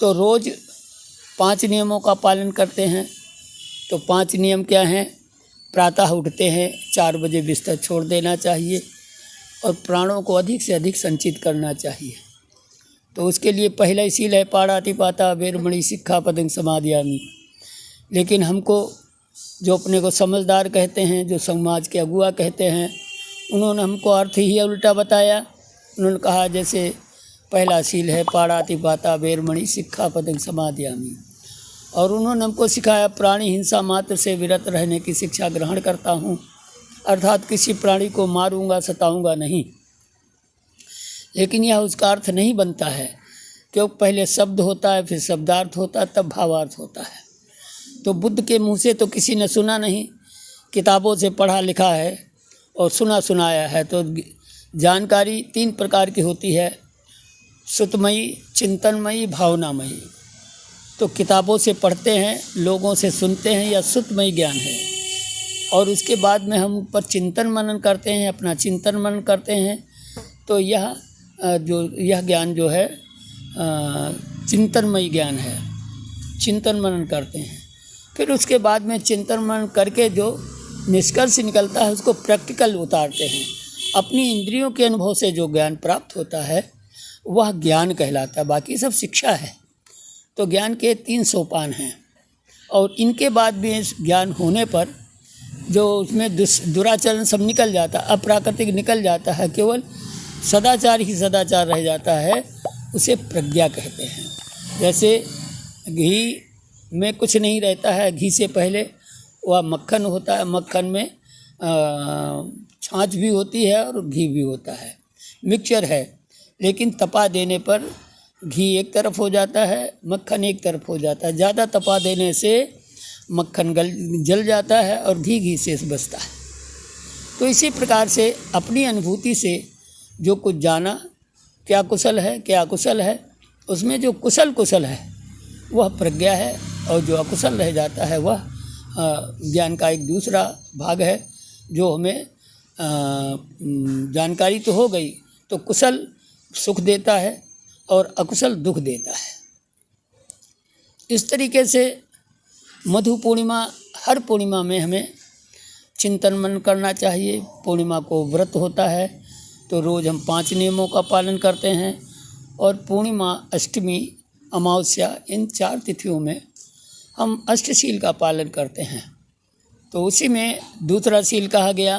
तो रोज़ 5 नियमों का पालन करते हैं। तो 5 नियम क्या हैं? प्रातः उठते हैं 4 बजे बिस्तर छोड़ देना चाहिए और प्राणों को अधिक से अधिक संचित करना चाहिए। तो उसके लिए पहला शील है पाणातिपाता वेरमणि सिक्खापदं समादयामि। लेकिन हमको जो अपने को समझदार कहते हैं, जो समाज के अगुआ कहते हैं, उन्होंने हमको अर्थ ही उल्टा बताया। उन्होंने कहा जैसे पहला शील है पाणातिपाता वेरमणि सिक्खापदं समादयामि, और उन्होंने हमको सिखाया प्राणी हिंसा मात्र से विरत रहने की शिक्षा ग्रहण करता हूँ, अर्थात किसी प्राणी को मारूंगा सताऊंगा नहीं। लेकिन यह उसका अर्थ नहीं बनता है, क्योंकि पहले शब्द होता है, फिर शब्दार्थ होता है, तब भावार्थ होता है। तो बुद्ध के मुँह से तो किसी ने सुना नहीं, किताबों से पढ़ा लिखा है और सुना सुनाया है। तो जानकारी 3 प्रकार की होती है, सुतमयी, चिंतनमयी, भावनामयी। तो किताबों से पढ़ते हैं, लोगों से सुनते हैं, यह सुतमयी ज्ञान है। और उसके बाद में हम पर चिंतन मनन करते हैं, अपना चिंतन मनन करते हैं, तो यह ज्ञान जो है चिंतनमयी ज्ञान है। चिंतन मनन करते हैं, फिर उसके बाद में चिंतन मनन करके जो निष्कर्ष निकलता है उसको प्रैक्टिकल उतारते हैं। अपनी इंद्रियों के अनुभव से जो ज्ञान प्राप्त होता है वह ज्ञान कहलाता है, बाकी सब शिक्षा है। तो ज्ञान के 3 सोपान हैं, और इनके बाद भी ज्ञान होने पर जो उसमें दुराचरण सब निकल जाता, अप्राकृतिक निकल जाता है, केवल सदाचार ही सदाचार रह जाता है, उसे प्रज्ञा कहते हैं। जैसे घी में कुछ नहीं रहता है, घी से पहले वह मक्खन होता है, मक्खन में छाछ भी होती है और घी भी होता है, मिक्सचर है। लेकिन तपा देने पर घी एक तरफ हो जाता है, मक्खन एक तरफ हो जाता है। ज़्यादा तपा देने से मक्खन जल जाता है और घी शेष बचता है। तो इसी प्रकार से अपनी अनुभूति से जो कुछ जाना, क्या कुशल है क्या अकुशल है, उसमें जो कुशल है वह प्रज्ञा है, और जो अकुशल रह जाता है वह ज्ञान का एक दूसरा भाग है, जो हमें जानकारी तो हो गई, तो कुशल सुख देता है और अकुशल दुख देता है। इस तरीके से मधु पूर्णिमा, हर पूर्णिमा में हमें चिंतन मनन करना चाहिए। पूर्णिमा को व्रत होता है, तो रोज़ हम 5 नियमों का पालन करते हैं, और पूर्णिमा, अष्टमी, अमावस्या, इन 4 तिथियों में हम अष्टशील का पालन करते हैं। तो उसी में दूसरा शील कहा गया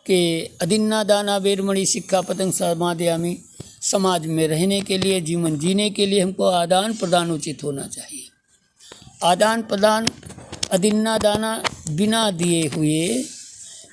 कि अदिन्ना दाना वेरमणि सिक्खापदं समादयामि। समाज में रहने के लिए, जीवन जीने के लिए हमको आदान प्रदान उचित होना चाहिए। आदान प्रदान, अदिन्ना दाना, बिना दिए हुए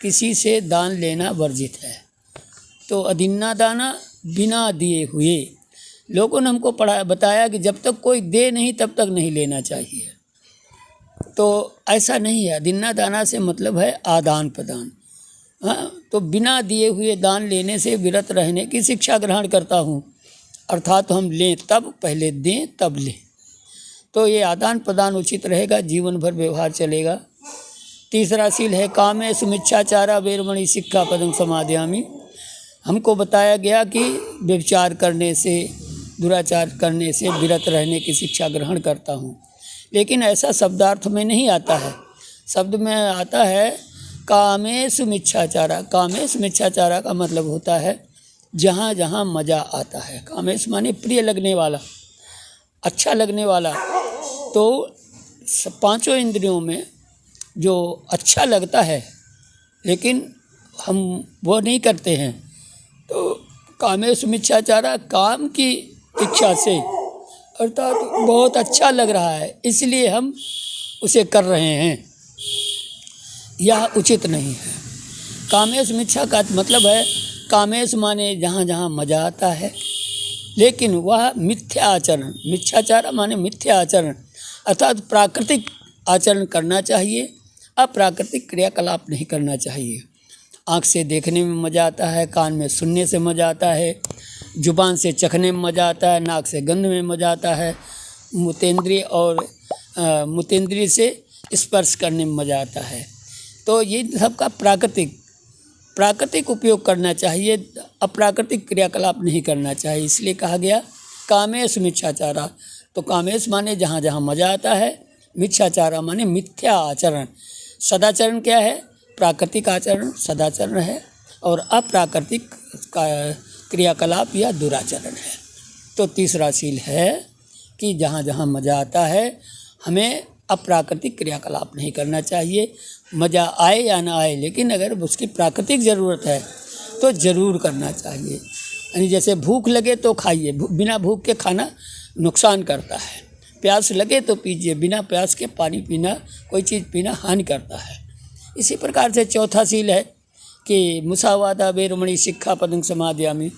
किसी से दान लेना वर्जित है। तो अदिन्ना दाना, बिना दिए हुए, लोगों ने हमको बताया कि जब तक कोई दे नहीं तब तक नहीं लेना चाहिए। तो ऐसा नहीं है। अदिन्ना दाना से मतलब है आदान प्रदान। हाँ, तो बिना दिए हुए दान लेने से विरत रहने की शिक्षा ग्रहण करता हूँ, अर्थात हम लें तब, पहले दें तब लें। तो ये आदान प्रदान उचित रहेगा, जीवन भर व्यवहार चलेगा। तीसरा शील है कामेषु मिच्छाचारा वेरमणि सिक्खापदं समादयामि। हमको बताया गया कि व्यभिचार करने से, दुराचार करने से विरत रहने की शिक्षा ग्रहण करता हूँ। लेकिन ऐसा शब्दार्थ में नहीं आता है, शब्द में आता है कामेषु मिच्छाचारा। कामेषु मिच्छाचारा का मतलब होता है जहाँ जहाँ मज़ा आता है। कामेषु माने प्रिय लगने वाला, अच्छा लगने वाला। तो 5 इंद्रियों में जो अच्छा लगता है लेकिन हम वो नहीं करते हैं, तो कामेषु मिच्छाचारा, काम की इच्छा से, अर्थात बहुत अच्छा लग रहा है इसलिए हम उसे कर रहे हैं, यह उचित नहीं है। कामेषु मिच्छा का मतलब है, कामेषु माने जहाँ जहाँ मज़ा आता है, लेकिन वह मिथ्या आचरण, मिच्छाचारा माने मिथ्या आचरण, अर्थात प्राकृतिक आचरण करना चाहिए, अप्राकृतिक क्रियाकलाप नहीं करना चाहिए। आँख से देखने में मज़ा आता है, कान में सुनने से मज़ा आता है, जुबान से चखने में मज़ा आता है, नाक से गंध में मज़ा आता है, मुतेंद्रिय से स्पर्श करने में मज़ा आता है। तो ये सबका प्राकृतिक उपयोग करना चाहिए, अप्राकृतिक क्रियाकलाप नहीं करना चाहिए। इसलिए कहा गया कामेश मिथ्याचारा, तो कामेश माने जहाँ जहाँ मजा आता है, मिथ्याचारा माने मिथ्या आचरण। सदाचरण क्या है? प्राकृतिक आचरण सदाचरण है, और अप्राकृतिक क्रियाकलाप या दुराचरण है। तो तीसरा शील है कि जहाँ जहाँ मज़ा आता है हमें अप्राकृतिक क्रियाकलाप नहीं करना चाहिए। मज़ा आए या ना आए, लेकिन अगर उसकी प्राकृतिक ज़रूरत है तो ज़रूर करना चाहिए। यानी जैसे भूख लगे तो खाइए, बिना भूख के खाना नुकसान करता है। प्यास लगे तो पीजिए, बिना प्यास के पानी पीना, कोई चीज़ पीना हानि करता है। इसी प्रकार से चौथा शील है कि मुसावादा वेरमणि सिक्खापदं समादयामि।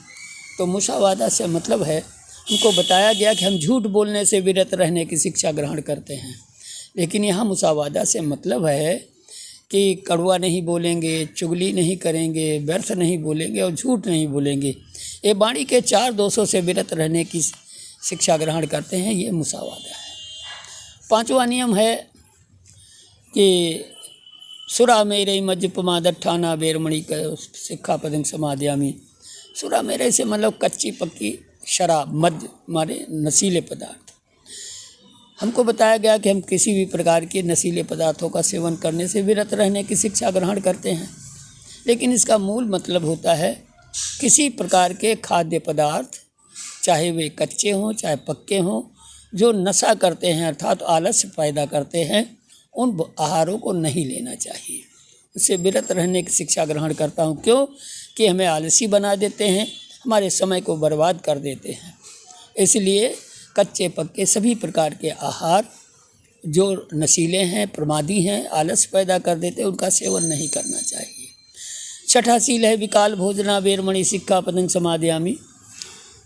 तो मुसावादा से मतलब है, हमको बताया गया कि हम झूठ बोलने से विरत रहने की शिक्षा ग्रहण करते हैं, लेकिन यहाँ मुसावादा से मतलब है कि कड़वा नहीं बोलेंगे, चुगली नहीं करेंगे, व्यर्थ नहीं बोलेंगे और झूठ नहीं बोलेंगे। ये वाणी के 4 दोषों से विरत रहने की शिक्षा ग्रहण करते हैं, ये मुसावादा है। 5वां नियम है कि सुरा मेरे मज्जपमादठाना वेरमणि सिक्खापदं समादयामि। सुरा मेरे से मतलब कच्ची पक्की शराब, मद्य माने नशीले पदार्थ। हमको बताया गया कि हम किसी भी प्रकार के नशीले पदार्थों का सेवन करने से विरत रहने की शिक्षा ग्रहण करते हैं, लेकिन इसका मूल मतलब होता है किसी प्रकार के खाद्य पदार्थ, चाहे वे कच्चे हों चाहे पक्के हों, जो नशा करते हैं अर्थात आलस्य पैदा करते हैं, उन आहारों को नहीं लेना चाहिए। उससे विरत रहने की शिक्षा ग्रहण करता हूँ। क्यों? कि हमें आलसी बना देते हैं, हमारे समय को बर्बाद कर देते हैं। इसलिए कच्चे पक्के सभी प्रकार के आहार जो नशीले हैं, प्रमादी हैं, आलस पैदा कर देते हैं, उनका सेवन नहीं करना चाहिए। 6ठा शील है विकाल भोजना वेरमणि सिक्खापदं समादयामि।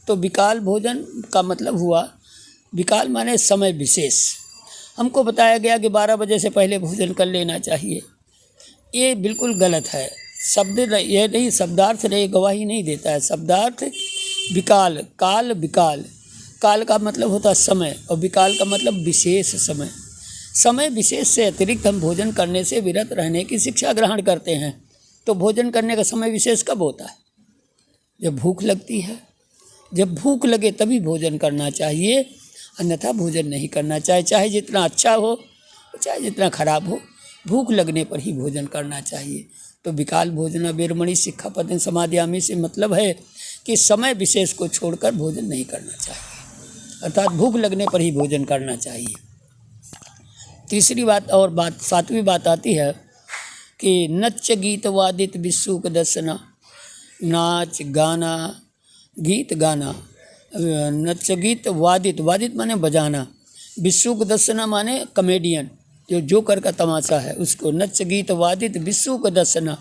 तो विकाल भोजन का मतलब हुआ, विकाल माने समय विशेष। हमको बताया गया कि 12 बजे से पहले भोजन कर लेना चाहिए। ये बिल्कुल गलत है। शब्द ये नहीं, शब्दार्थ नहीं गवाही नहीं देता है। शब्दार्थ विकाल, काल विकाल, काल का मतलब होता है समय और विकाल का मतलब विशेष समय। समय विशेष से अतिरिक्त हम भोजन करने से विरत रहने की शिक्षा ग्रहण करते हैं। तो भोजन करने का समय विशेष कब होता है? जब भूख लगती है। जब भूख लगे तभी भोजन करना चाहिए, अन्यथा भोजन नहीं करना चाहिए। चाहे जितना अच्छा हो चाहे जितना खराब हो, भूख लगने पर ही भोजन करना चाहिए। तो विकाल भोजना वेरमणि सिक्खापदं समादयामि से मतलब है कि समय विशेष को छोड़कर भोजन नहीं करना चाहिए, अर्थात भूख लगने पर ही भोजन करना चाहिए। तीसरी बात 7वीं बात आती है कि नच्च गीत वादित विसुक दर्शना। नाच गाना, गीत गाना, नच गीत वादित, वादित माने बजाना, विसुक दर्शना माने कॉमेडियन, जो जोकर का तमाशा है उसको, नच गीत वादित विसुक दर्शना।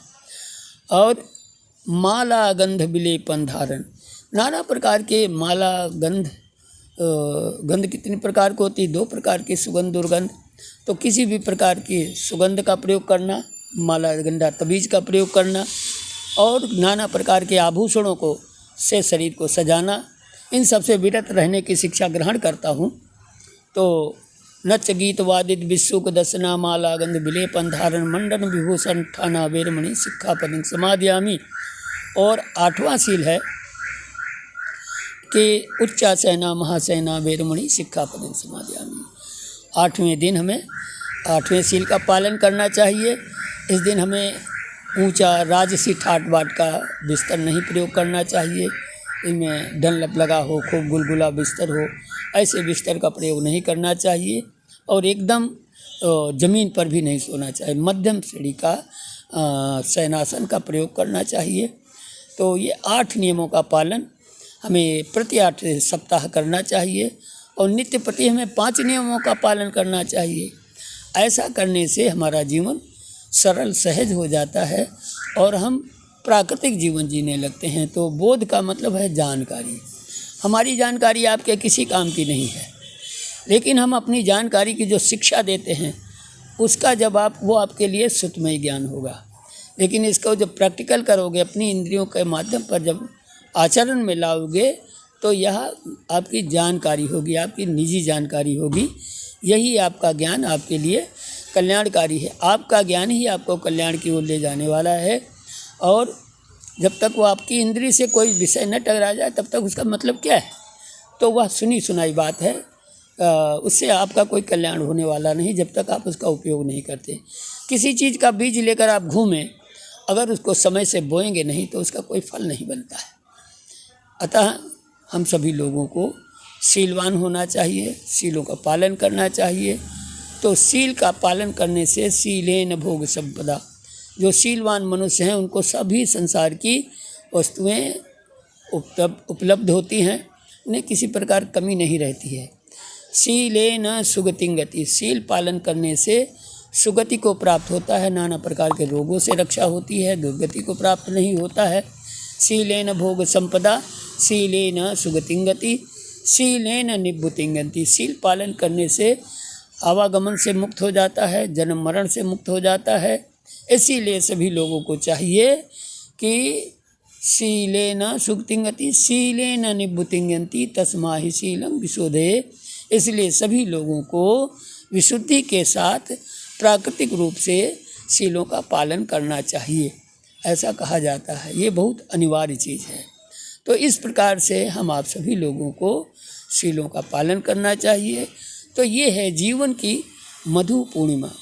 और माला गंध विलेपन धारण, नाना प्रकार के माला गंध, गंध कितने प्रकार की होती? 2 प्रकार की, सुगंध दुर्गंध। तो किसी भी प्रकार की सुगंध का प्रयोग करना, माला गंधा तबीज का प्रयोग करना, और नाना प्रकार के आभूषणों को से शरीर को सजाना, इन सब से विरत रहने की शिक्षा ग्रहण करता हूँ। तो नच गीत वादित विसुक दर्शना माला गंध विलेपन धारण मंडन विभूषण ठाना वेरमणि सिक्खापदं समादयामि। और 8वां शील है कि उच्चासना महासना वेरमणि सिक्खापदं समादयामि। 8वें दिन हमें 8वें शील का पालन करना चाहिए। इस दिन हमें ऊंचा राजसी ठाट बाट का बिस्तर नहीं प्रयोग करना चाहिए। इनमें डनलप लगा हो, खूब गुलगुला बिस्तर हो, ऐसे बिस्तर का प्रयोग नहीं करना चाहिए। और एकदम ज़मीन पर भी नहीं सोना चाहिए, मध्यम श्रेणी का शयनासन का प्रयोग करना चाहिए। तो ये 8 नियमों का पालन हमें प्रति 8 सप्ताह करना चाहिए, और नित्य प्रति हमें 5 नियमों का पालन करना चाहिए। ऐसा करने से हमारा जीवन सरल सहज हो जाता है और हम प्राकृतिक जीवन जीने लगते हैं। तो बोध का मतलब है जानकारी। हमारी जानकारी आपके किसी काम की नहीं है, लेकिन हम अपनी जानकारी की जो शिक्षा देते हैं उसका जब वो आपके लिए सुतमय ज्ञान होगा। लेकिन इसको जब प्रैक्टिकल करोगे, अपनी इंद्रियों के माध्यम पर जब आचरण में लाओगे, तो यह आपकी जानकारी होगी, आपकी निजी जानकारी होगी। यही आपका ज्ञान आपके लिए कल्याणकारी है। आपका ज्ञान ही आपको कल्याण की ओर ले जाने वाला है। और जब तक वो आपकी इंद्रिय से कोई विषय न टकरा जाए, तब तक उसका मतलब क्या है? तो वह सुनी सुनाई बात है, उससे आपका कोई कल्याण होने वाला नहीं जब तक आप उसका उपयोग नहीं करते। किसी चीज़ का बीज लेकर आप घूमें, अगर उसको समय से बोएंगे नहीं तो उसका कोई फल नहीं बनता है। अतः हम सभी लोगों को शीलवान होना चाहिए, शीलों का पालन करना चाहिए। तो शील का पालन करने से शीलेन भोग संपदा, जो शीलवान मनुष्य हैं उनको सभी संसार की वस्तुएं उपलब्ध होती हैं, उन्हें किसी प्रकार कमी नहीं रहती है। शीलेन सुगतिंगति, शील पालन करने से सुगति को प्राप्त होता है, नाना प्रकार के रोगों से रक्षा होती है, दुर्गति को प्राप्त नहीं होता है। शीलेन भोग संपदा, शीलेन सुगतिंगति, शीलेन निभृतिंगति, शील पालन करने से आवागमन से मुक्त हो जाता है, जन्म मरण से मुक्त हो जाता है। इसीलिए सभी लोगों को चाहिए कि शीलेन सुगतिंगति शीलेन निभृतिंगति तस्माहि शीलं विशोधये, इसलिए सभी लोगों को विशुद्धि के साथ प्राकृतिक रूप से शीलों का पालन करना चाहिए, ऐसा कहा जाता है। ये बहुत अनिवार्य चीज़ है। तो इस प्रकार से हम आप सभी लोगों को शीलों का पालन करना चाहिए। तो ये है जीवन की मधु पूर्णिमा।